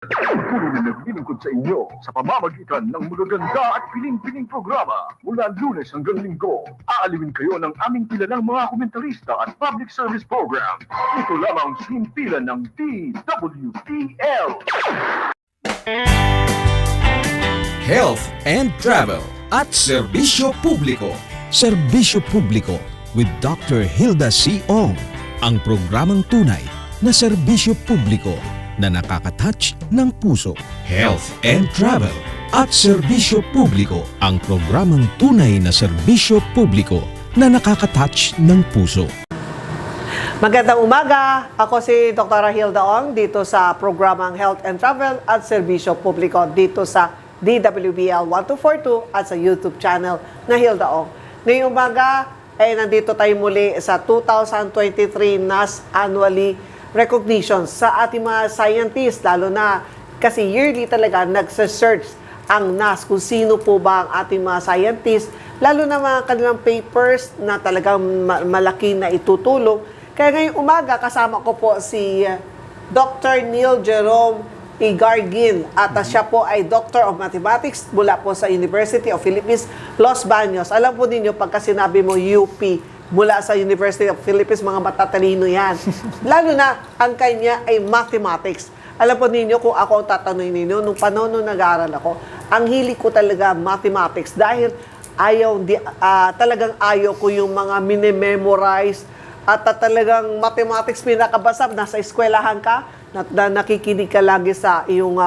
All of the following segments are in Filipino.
Patuloy na naglilingkod sa inyo sa pamamagitan ng magaganda at piling-piling programa mula Lunes hanggang Linggo. Aalawin kayo ng aming kilalang mga komentarista at public service program. Ito lamang sa himpilan ng DWTL. Health and Travel at Serbisyo Publiko. Serbisyo Publiko with Dr. Hilda C. Ong. Ang programang tunay na serbisyo publiko na nakaka-touch ng puso. Health and Travel at Serbisyo Publiko. Ang programang tunay na serbisyo publiko na nakaka-touch ng puso. Magandang umaga! Ako si Dr. Hilda Ong dito sa programang Health and Travel at Serbisyo Publiko dito sa DWBL 1242 at sa YouTube channel na Hilda Ong. Ngayong umaga ay nandito tayo muli sa 2023 NAS Annually Recognition sa ating mga scientists, lalo na kasi yearly talaga nagsa-search ang NAS kung sino po ba ang ating mga scientists, lalo na mga kanilang papers na talagang malaki na itutulong. Kaya ngayong umaga, kasama ko po si Dr. Neil Jerome Igargin at siya po ay Doctor of Mathematics mula po sa University of Philippines, Los Baños. Alam po ninyo, pagka sinabi mo UP, mula sa University of Philippines, mga matatalino yan. Lalo na, ang kanya ay mathematics. Alam po ninyo, kung ako ang tatanungin ninyo, nung panahon nung nag-aaral ako, ang hilig ko talaga mathematics dahil talagang ayaw ko yung mga mini-memorize at talagang mathematics pinakabasa, nasa eskwelahan ka, na nakikinig ka lagi sa iyong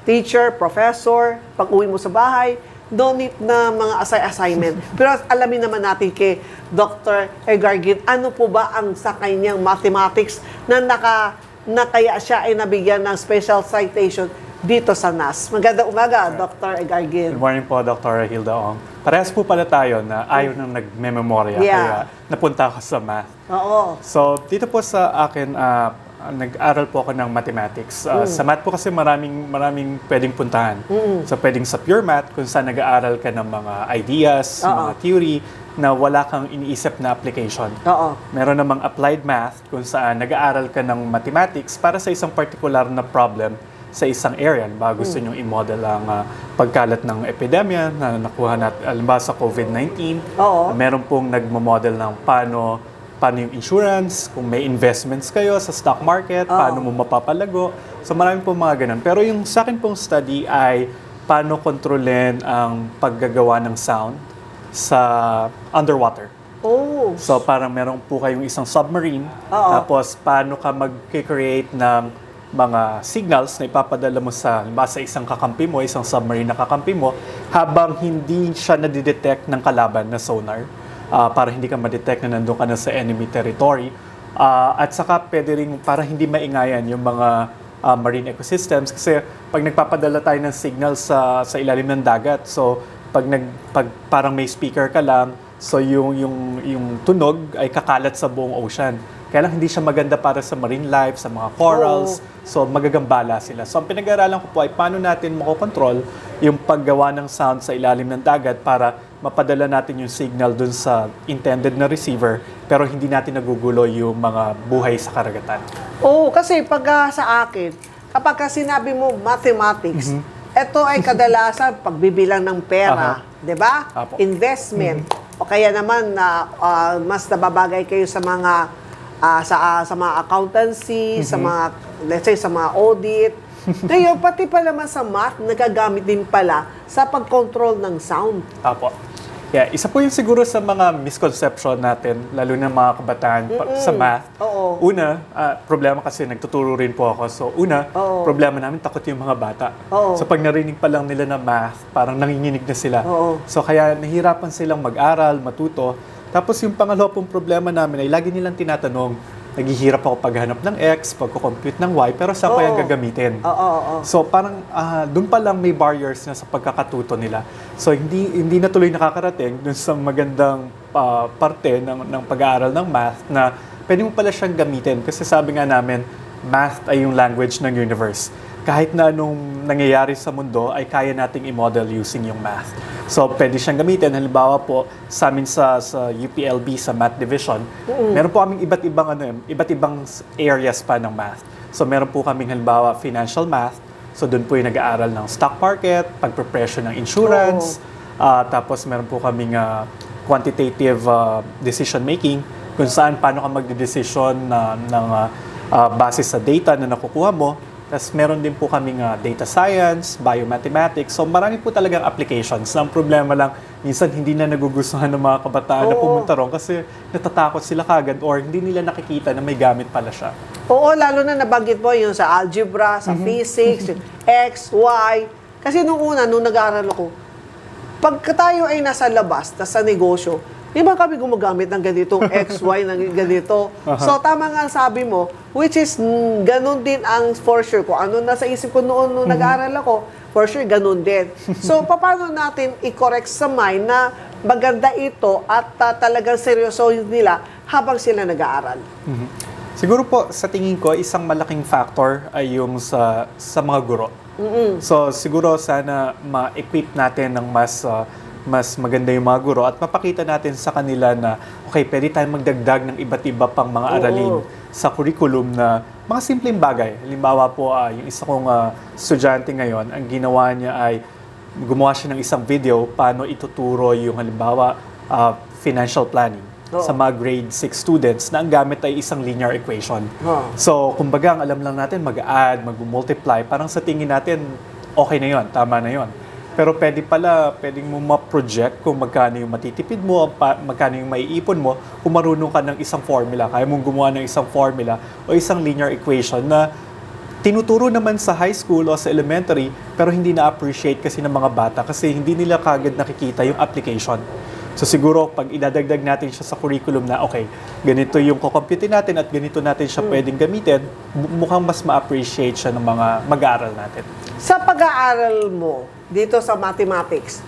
teacher, professor, pag uwi mo sa bahay, no need na mga assignment. Pero alamin naman natin kay Dr. Igargin, ano po ba ang sa kanyang mathematics na kaya siya ay nabigyan ng special citation dito sa NAS. Magandang umaga, Dr. Igargin. Good morning po, Dr. Hilda Ong. Parehas po pala tayo na ayaw nang nagme-memorya, kaya napunta ako sa math. Oo. So, dito po sa akin, nag-aral po ako ng mathematics. Sa math po kasi maraming pwedeng puntahan. So, pwedeng sa pure math, kung saan nag-aaral ka ng mga ideas, mga theory, na wala kang iniisip na application. Oo. Meron namang applied math, kung saan nag-aaral ka ng mathematics para sa isang particular na problem sa isang area. Gusto nyo i-model ang pagkalat ng epidemya na nakuha natin, alimbawa sa COVID-19. Oo. Meron pong nagmo-model ng paano yung insurance, kung may investments kayo sa stock market, paano mo mapapalago. So marami pong mga ganun. Pero yung sa akin pong study ay paano kontrolin ang paggagawa ng sound sa underwater. Oh. So parang meron po kayong isang submarine, tapos paano ka mag-create ng mga signals na ipapadala mo sa isang kakampi mo, isang submarine na kakampi mo, habang hindi siya nadidetect ng kalaban na sonar. Para hindi ka ma-detect na nandun ka na sa enemy territory. At saka pwede rin para hindi maingayan yung mga marine ecosystems kasi pag nagpapadala tayo ng signal sa ilalim ng dagat, so pag parang may speaker ka lang, so yung tunog ay kakalat sa buong ocean. Kaya lang hindi siya maganda para sa marine life, sa mga corals, so magagambala sila. So ang pinag-aaralan ko po ay paano natin makokontrol yung paggawa ng sound sa ilalim ng dagat para mapadala natin yung signal dun sa intended na receiver pero hindi natin nagugulo yung mga buhay sa karagatan. Oo, kasi pag sa akin, kapag sinabi mo mathematics, ito ay kadalasan pagbibilang ng pera, 'di ba? Investment. O kaya naman mas nababagay kayo sa mga sa mga accountancy, sa mga let's say sa mga audit. Ngayon, pati pa naman sa math, nagagamit din pala sa pag-control ng sound. Apo. Yeah, isa po yung siguro sa mga misconception natin, lalo na mga kabataan sa math. Oo. Una, problema kasi nagtuturo rin po ako. So una, problema namin takot yung mga bata. Oo. So pag narinig pa lang nila na math, parang nanginginig na sila. Oo. So kaya nahirapan silang mag-aral, matuto. Tapos yung pangalawa pong problema namin ay lagi nilang tinatanong, naghihirap ako paghanap ng X, pagko-compute ng Y, pero saan ko yung gagamitin? So parang doon pa lang may barriers na sa pagkakatuto nila. So hindi na tuloy nakakarating dun sa magandang parte ng pag-aaral ng math na pwede mo pala siyang gamitin. Kasi sabi nga namin, math ay yung language ng universe. Kahit na anong nangyayari sa mundo ay kaya nating i-model using yung math. So, pwede siyang gamitin. Halimbawa po, sa amin sa UPLB, sa Math Division, meron po kaming iba't ibang areas pa ng math. So, meron po kaming halimbawa financial math, So doon po yung nag-aaral ng stock market, pagprepresyo ng insurance, tapos meron po kaming quantitative decision making, kung saan paano ka magde-decision ng base sa data na nakukuha mo. Tapos meron din po kaming data science, biomathematics. So marami po talagang applications. Ang problema lang, minsan hindi na nagugustuhan ng mga kabataan na pumunta ron kasi natatakot sila kagad or hindi nila nakikita na may gamit pala siya. Oo, lalo na nabanggit mo yung sa algebra, sa physics, yung X, Y. Kasi nung una, nung nag-aaral ako, pagka tayo ay nasa labas, nasa negosyo, di ba kami gumagamit ng ganitong X, Y, ng ganito? So, tama nga ang sabi mo, which is, ganun din ang for sure ko. Ano nasa isip ko noon nung nag-aaral ako, for sure, ganun din. So, paano natin i-correct sa mind na maganda ito at talagang seryoso nila habang sila nag-aaral? Siguro po, sa tingin ko, isang malaking factor ay yung sa mga guro. So, siguro sana ma-equip natin ng mas maganda yung mga guro at mapakita natin sa kanila na okay, pwede tayong magdagdag ng iba't iba pang mga aralin sa curriculum na mga simpleng bagay. Halimbawa po, yung isa kong estudyante ngayon, ang ginawa niya ay gumawa siya ng isang video paano ituturo yung halimbawa financial planning sa mga grade 6 students na ang gamit ay isang linear equation. So, kumbaga, ang alam lang natin mag-add, mag-multiply, parang sa tingin natin, okay na yon, tama na yon. Pero pwedeng mo ma-project kung magkano yung matitipid mo, magkano yung maiipon mo, kung marunong ka ng isang formula. Kaya mong gumawa ng isang formula o isang linear equation na tinuturo naman sa high school o sa elementary, pero hindi na-appreciate kasi ng mga bata kasi hindi nila kagad nakikita yung application. So siguro, pag idadagdag natin siya sa curriculum na, okay, ganito yung kukomputin natin at ganito natin siya pwedeng gamitin, mukhang mas ma-appreciate siya ng mga mag-aaral natin. Sa pag-aaral mo dito sa mathematics,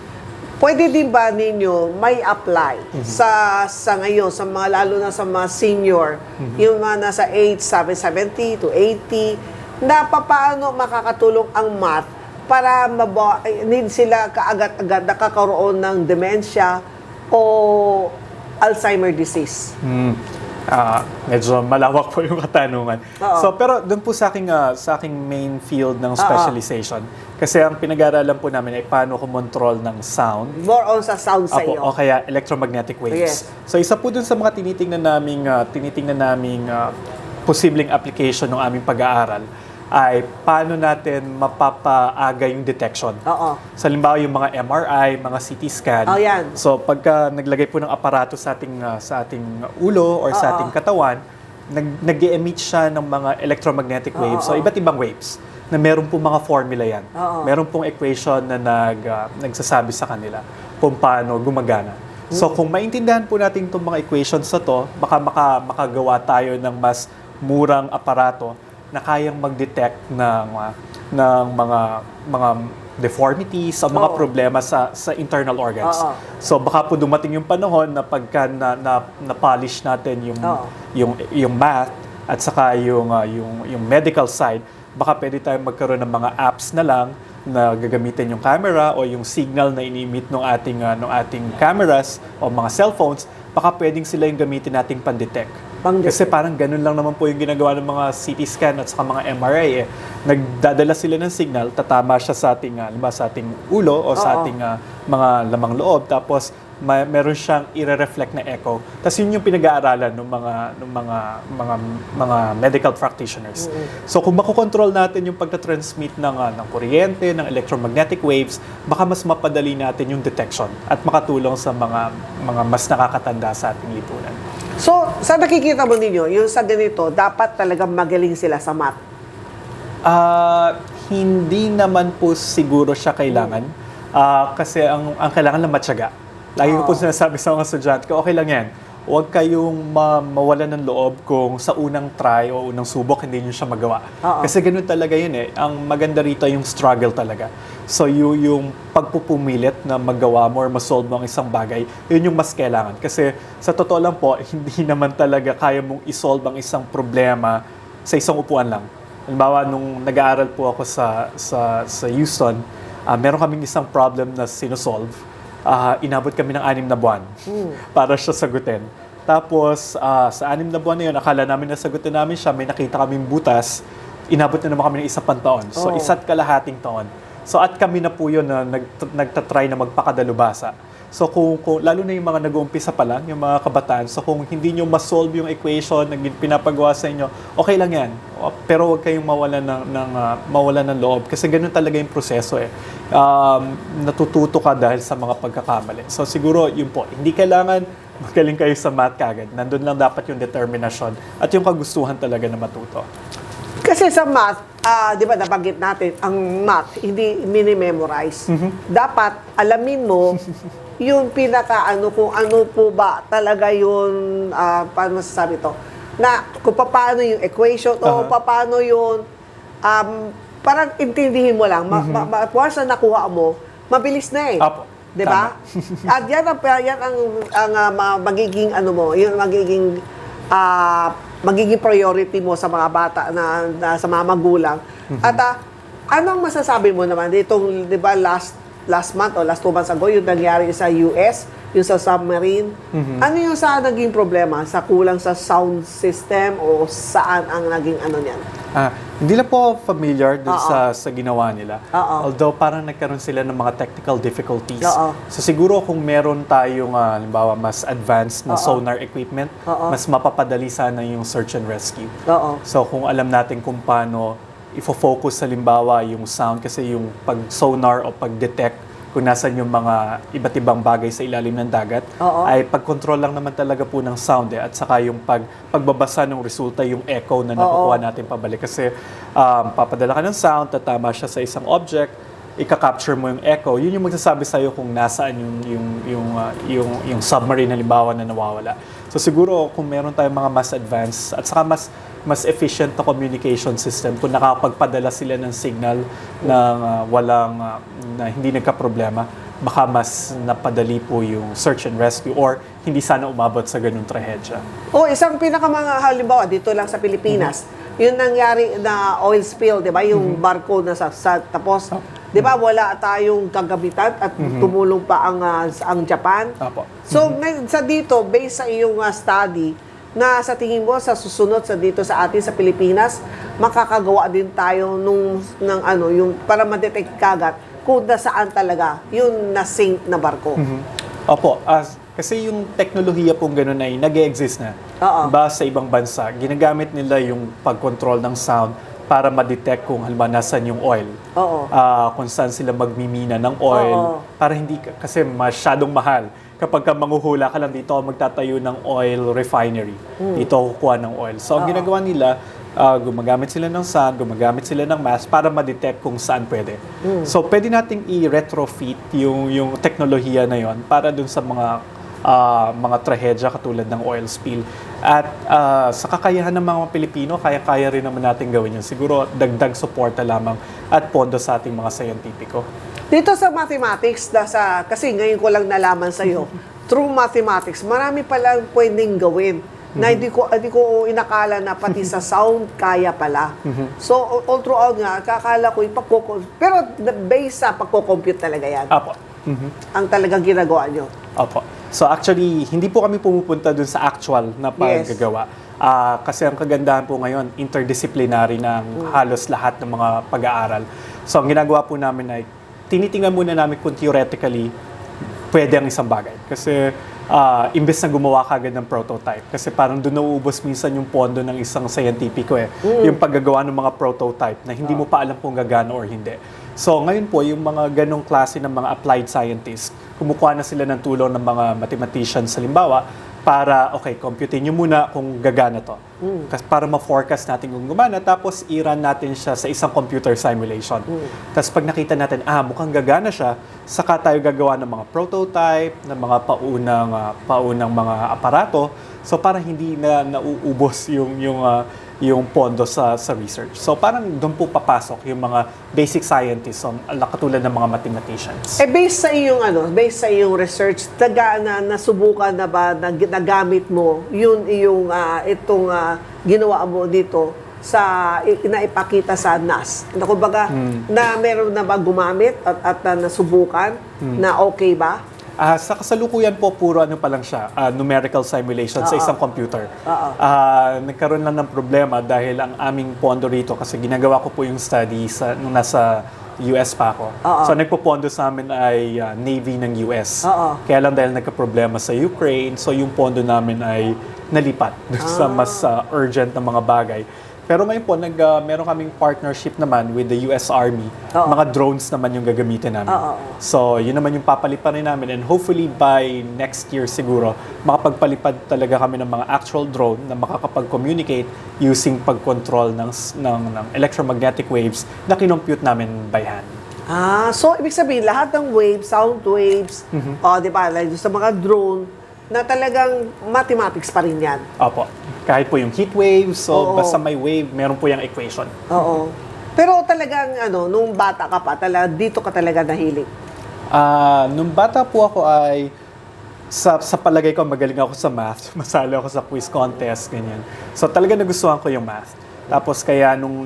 pwede din ba ninyo may apply sa ngayon, sa mga lalo na sa mga senior, yung mga nasa age 770 to 80, na paano makakatulong ang math para need sila kaagad-agad nakakaroon ng dementia o Alzheimer disease? Medyo malawak po yung katanungan. So, pero doon po sa aking main field ng specialization, kasi ang pinag-aaralan po namin ay paano kumontrol ng sound. More on sa sound sa iyo. O kaya electromagnetic waves. Yes. So, isa po dun sa mga tinitingnan naming posibleng application ng aming pag-aaral ay paano natin mapapaaga yung detection. So, halimbawa yung mga MRI, mga CT scan. Yan. So, pagka naglagay po ng aparato sa ating ulo or sa ating katawan, nag-e-emit siya ng mga electromagnetic waves. So, iba't ibang waves na meron po mga formula yan. Meron pong equation na nagsasabi sa kanila kung paano gumagana. So, kung maintindihan po natin itong mga equations na to, baka makagawa tayo ng mas murang aparato na kayang mag-detect ng mga deformities o mga problema sa internal organs. So baka po dumating yung panahon na pagka na-polish natin yung math at saka yung medical side, baka pwede tayong magkaroon ng mga apps na lang na gagamitin yung camera o yung signal na ini-emit ng ating cameras o mga cellphones, baka pwedeng sila yung gamitin nating pan-detect. Kasi parang ganun lang naman po yung ginagawa ng mga CT scan at saka mga MRI. Nagdadala sila ng signal, tatama siya sa ating ulo o sa ating mga lamang loob. Tapos meron siyang i-reflect na echo. Tapos yun yung pinag-aaralan ng mga medical practitioners. So kung makokontrol natin yung pagta-transmit ng kuryente, ng electromagnetic waves, baka mas mapadali natin yung detection at makatulong sa mga mas nakakatanda sa ating lipunan. So, sa nakikita mo ninyo, yung sa ganito, dapat talagang magaling sila sa math? Hindi naman po siguro siya kailangan. Kasi ang kailangan lang matyaga. Lagi ko po sinasabi sa mga estudyante ko, okay lang yan. Huwag kayong mawalan ng loob kung sa unang try o unang subok hindi nyo siya magawa. Kasi ganun talaga yun eh. Ang maganda rito yung struggle talaga. So yung pagpupumilit na magawa mo or masolve mo ang isang bagay, yun yung mas kailangan. Kasi sa totoo lang po, hindi naman talaga kaya mong isolve ang isang problema sa isang upuan lang. Halimbawa, nung nag-aaral po ako sa Houston, meron kaming isang problem na sinusolve. Inabot kami ng 6 na buwan para siya sagutin. Tapos, sa 6 na buwan na yun, akala namin na sagutin namin siya, may nakita kaming butas inabot na naman kami ng 1 pang taon. So, Oo. 1 kalahating taon. So, at kami na po yun na nagtatry na magpakadalubasa. So, kung lalo na yung mga nag-uumpisa pa lang, yung mga kabataan, so kung hindi nyo ma-solve yung equation na pinapagawa sa inyo, okay lang yan. Pero huwag kayong mawalan ng loob. Kasi ganun talaga yung proseso eh. Natututo ka dahil sa mga pagkakamali. So, siguro, yun po, hindi kailangan magaling kayo sa math kagad. Nandun lang dapat yung determinasyon at yung kagustuhan talaga na matuto. Kasi sa math, di ba nabanggit natin, ang math, hindi mini-memorize. Dapat alamin mo yung kung ano po ba talaga yung, paano masasabi to, na kung paano yung equation o paano yung, parang intindihin mo lang, once na nakuha mo, mabilis na eh. Apo. 'Di ba? At yan ang magiging yung magiging priority mo sa mga bata na sa mga magulang. At anong masasabi mo naman ditong, 'di ba, last month o last 2 months ago yung nangyari sa US, yung sa submarine. Ano yung naging problema? Sa kulang sa sound system o saan ang naging niyan? Hindi lang po familiar dun sa ginawa nila. Oo. Although parang nagkaroon sila ng mga technical difficulties. Oo. So siguro kung meron tayong halimbawa mas advanced na sonar equipment, mas mapapadali sana yung search and rescue. Oo. So kung alam natin kung paano ifo-focus halimbawa yung sound, kasi yung pag-sonar o pag-detect kung nasan yung mga iba't ibang bagay sa ilalim ng dagat, ay pag-control lang naman talaga po ng sound at saka yung pagbabasa ng resulta, yung echo na nakukuha natin pabalik. Kasi papadala ka ng sound, tatama siya sa isang object, ika-capture mo yung echo, yun yung magsasabi sa'yo kung nasaan yung submarine halimbawa na nawawala. So siguro kung meron tayong mga mas advanced at saka mas efficient na communication system, kung nakapagpadala sila ng signal na na hindi nagka-problema, baka mas napadali po yung search and rescue or hindi sana umabot sa ganung trahedya. Isang halimbawa dito lang sa Pilipinas, yung nangyari na oil spill, 'di ba? Yung barko na tapos 'di ba wala tayong kagamitan at tumulong pa ang Japan. Apo. So sa dito based sa iyong study, na sa tingin mo sa susunod dito sa atin sa Pilipinas, makakagawa din tayo yung para ma-detect kagad kung nasaan talaga yung na-sink na barko. Opo, kasi yung teknolohiya pong gano'n ay nag-e-exist na. Diba, sa ibang bansa, ginagamit nila yung pag-control ng sound para ma-detect kung halimbawa nasan yung oil. Kung saan sila magmimina ng oil. Para hindi, kasi masyadong mahal. Kapag manguhula ka lang dito, magtatayo ng oil refinery. Dito kukuha ng oil. So, ang ginagawa nila, gumagamit sila ng sound, gumagamit sila ng mask para ma-detect kung saan pwede. So, pwede nating i-retrofit yung teknolohiya na yon para dun sa mga trahedya katulad ng oil spill. At sa kakayahan ng mga Pilipino, kaya-kaya rin naman natin gawin yun. Siguro, dagdag suporta lamang at pondo sa ating mga scientifico. Dito sa mathematics, kasi ngayon ko lang nalaman sa'yo, through mathematics, marami palang pwedeng gawin na hindi ko inakala na pati sa sound kaya pala. So, all throughout nga, kakala ko pero based sa pagko-compute talaga yan. Apo. Ang talagang ginagawa nyo. Opo. So actually, hindi po kami pumupunta dun sa actual na paggagawa. Kasi ang kagandahan po ngayon, interdisciplinary ng halos lahat ng mga pag-aaral. So ang ginagawa po namin ay tinitingnan muna namin kung theoretically pwede ang isang bagay. Kasi imbes na gumawa kagad ng prototype. Kasi parang doon nauubos minsan yung pondo ng isang scientifico eh. Yung paggagawa ng mga prototype na hindi mo pa alam kung gagana or hindi. So ngayon po, yung mga ganong klase ng mga applied scientists, kumukuha na sila ng tulong ng mga mathematicians halimbawa para, computin nyo muna kung gagana to. Kasi para ma-forecast natin kung gumana, tapos i-run natin siya sa isang computer simulation. Tapos pag nakita natin, mukhang gagana siya, saka tayo gagawa ng mga prototype, ng mga paunang mga aparato, so para hindi na nauubos yung pondo sa research. So parang doon po papasok yung mga basic scientists, katulad ng mga mathematicians. Based sa iyong research, nasubukan na ba, nagamit mo itong ginawa mo dito sa inaipakita sa NAS? Kumbaga, na meron na ba gumamit at nasubukan na okay ba? Sa kasalukuyan po, puro ano pa lang siya, numerical simulation sa isang computer. Nagkaroon lang ng problema dahil ang aming pondo rito, kasi ginagawa ko po yung study nung nasa US pa ako. So nagpo-pondo sa amin ay Navy ng US. Kaya lang dahil nagka-problema sa Ukraine, so yung pondo namin ay nalipat sa mas urgent na mga bagay. Pero ngayon po, meron kaming partnership naman with the US Army. Mga drones naman yung gagamitin namin. So, yun naman yung papalipad rin namin. And hopefully by next year siguro, makapagpalipad talaga kami ng mga actual drone na makakapag-communicate using pag-control ng electromagnetic waves na kinompute namin by hand. So ibig sabihin, lahat ng waves, sound waves, di ba, like sa mga drone, na talagang mathematics pa rin yan. Opo. Kahit po yung heat waves, so basta may wave, meron po yung equation. Pero talagang, nung bata ka pa, dito ka talaga nahilig? Nung bata po ako ay, sa palagay ko, magaling ako sa math. Masali ako sa quiz contest, ganyan. So talaga nagustuhan ko yung math. Tapos kaya nung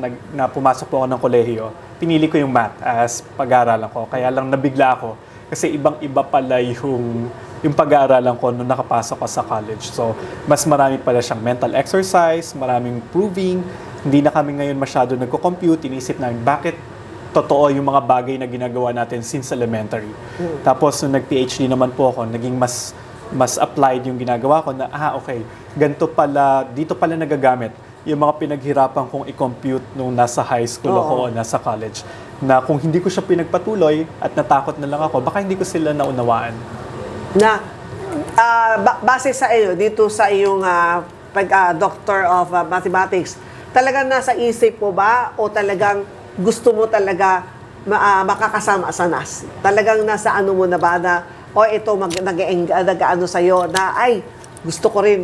pumasok po ako ng kolehiyo, pinili ko yung math as pag-aaralan ko. Kaya lang nabigla ako. Kasi ibang-iba pala yung pag-aaralan ko nung nakapasok ko sa college. So, mas marami pala siyang mental exercise, maraming proving. Hindi na kami ngayon masyado nagko-compute. Inisip namin, bakit totoo yung mga bagay na ginagawa natin since elementary. Tapos, nung nag-PhD naman po ako, naging mas applied yung ginagawa ko na, okay, ganito pala, dito pala nagagamit yung mga pinaghirapan kong i-compute nung nasa high school ako o nasa college. Na kung hindi ko siya pinagpatuloy at natakot na lang ako, baka hindi ko sila naunawaan. Na base sa iyo dito sa iyong Doctor of Mathematics, talagang nasa isip mo ba o talagang gusto mo talaga makakasama sa NAS? Talagang nasa ano mo na ba na ito nag-aano sa iyo na ay gusto ko rin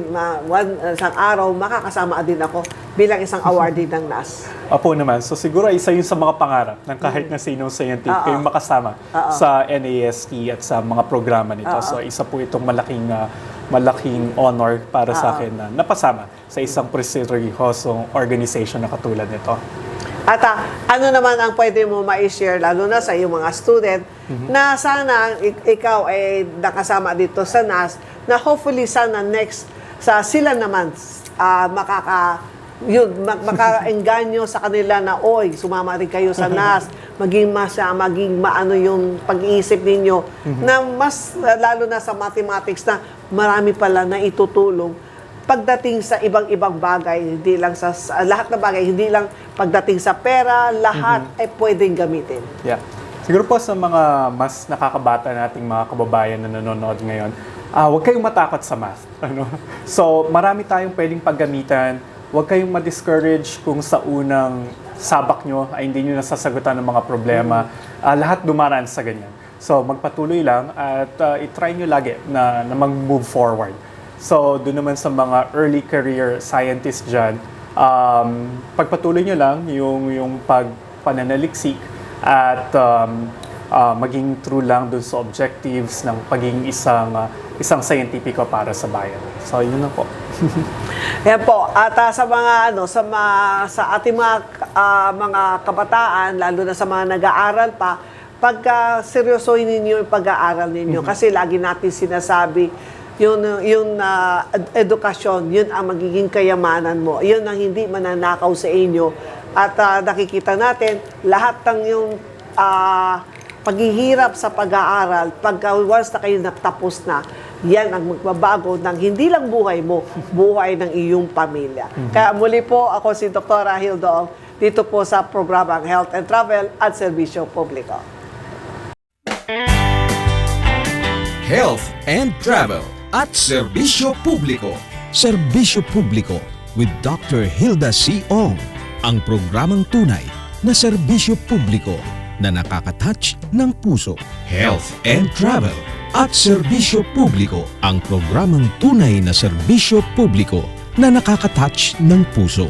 isang araw makakasama din ako bilang isang awardee ng NAS. Opo naman. So siguro isa yun sa mga pangarap ng kahit na sinong scientific kayong makasama sa NAST at sa mga programa nito. So isa po itong malaking honor para sa akin na napasama sa isang prestigyosong organization na katulad nito. At ano naman ang pwede mo ma-share lalo na sa iyong mga student na sana ikaw ay nakasama dito sa NAS na hopefully sana next sila naman maka-engganyo sa kanila na sumama rin kayo sa NAS, maging maano yung pag-iisip ninyo na mas lalo na sa mathematics na marami pala na itutulong pagdating sa ibang-ibang bagay, hindi lang sa lahat ng bagay, hindi lang pagdating sa pera, lahat ay pwedeng gamitin. Yeah. Siguro po sa mga mas nakakabata nating mga kababayan na nanonood ngayon, huwag kayong matakot sa math. So, marami tayong pwedeng paggamitan. Huwag kayong ma-discourage kung sa unang sabak nyo ay hindi nyo nasasagutan ng mga problema. Lahat dumaraan sa ganyan. So, magpatuloy lang at i-try nyo lagi na mag-move forward. So, doon naman sa mga early career scientists dyan, pagpatuloy nyo lang yung pagpananaliksik at maging true lang doon sa objectives ng pagiging isang scientifico para sa bayan. So, yun na po. Yan po. At sa ating mga kabataan, lalo na sa mga nag-aaral pa, pagka seryosohin ninyo yung pag-aaral ninyo. Kasi lagi natin sinasabi, yung edukasyon, yun ang magiging kayamanan mo. Yun ang hindi mananakaw sa inyo. At nakikita natin, lahat ng yung paghihirap sa pag-aaral, pagka once na kayo natapos na, yan ang magbabago ng hindi lang buhay mo, buhay ng iyong pamilya. Kaya muli po, ako si Dr. Hilda Ong, dito po sa programang Health and Travel at Serbisyo Publiko. Health and Travel at Serbisyo Publiko. Serbisyo Publiko with Dr. Hilda C. Ong. Ang programang tunay na serbisyo publiko na nakaka-touch ng puso. Health and Travel at Serbisyo Publiko. Ang programang tunay na serbisyo publiko na nakaka-touch ng puso.